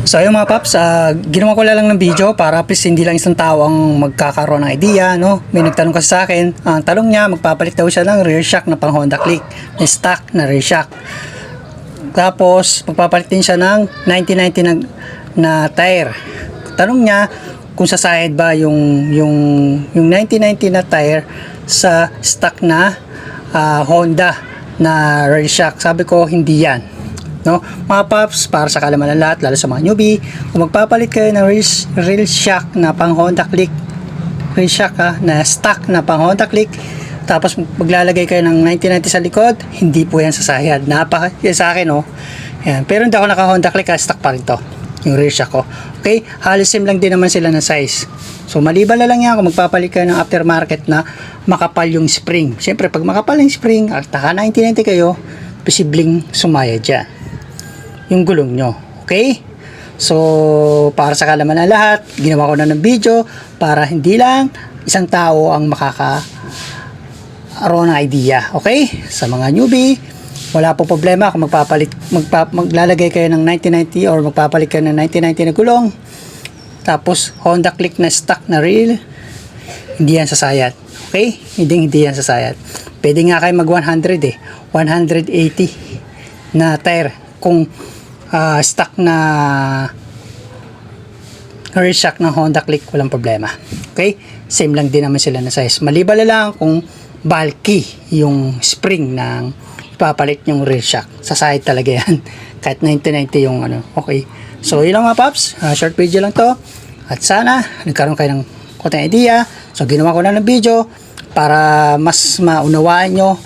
So ayun mga paps, ginawa ko lang ng video para please hindi lang isang tao ang magkakaroon ng idea, no? May nagtanong kasi sa akin, ang tanong niya, magpapalit daw siya ng rear shock na pang Honda Click, na stock na rear shock. Tapos magpapalit din siya ng 1990 na tire. Tanong niya kung sasahid ba yung 1990 na tire sa stock na Honda na rear shock. Sabi ko hindi yan. No, mga paps, para sa kaalaman ng lahat, lalo sa mga newbie, kung magpapalit kayo ng rear shock na pang Honda Click, rear shock na stock na pang Honda Click, tapos maglalagay kayo ng 1990 sa likod, hindi po yan sasayad. Yan sa akin, oh. Yan. Pero hindi ako naka Honda Click, stock pa rin to, yung rear shock ko. Okay, halos same lang din naman sila ng size. So maliban na lang yan kung magpapalit kayo ng aftermarket na makapal yung spring. Siyempre pag makapal yung spring at naka 1990 kayo, posibleng sumaya dyan yung gulong nyo. Okay? So, para sa kalaman ng lahat, ginawa ko na ng video para hindi lang isang tao ang makakaroon ng idea. Okay? Sa mga newbie, wala po problema kung maglalagay kayo ng 1990 or magpapalit kayo ng 1990 na gulong. Tapos, Honda Click na stock na reel, hindi yan sasayad. Okay? Hindi yan sasayad. Pwede nga kayo mag 100 180 na tire kung stock na rear shock ng Honda Click, walang problema. Okay? Same lang din naman sila na size. Maliban na lang kung bulky yung spring ng ipapalit yung rear shock. Sasahid talaga yan. Kahit 1990 yung ano. Okay. So, yun lang mga paps. Short video lang to. At sana, nagkaroon kayo ng konting idea. So, ginawa ko na ng video para mas maunawaan nyo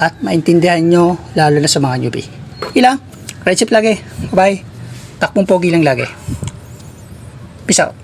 at maintindihan nyo, lalo na sa mga newbie. Ilang? Right chip lagi. Bye. Takbong pogi lang lagi. Peace out.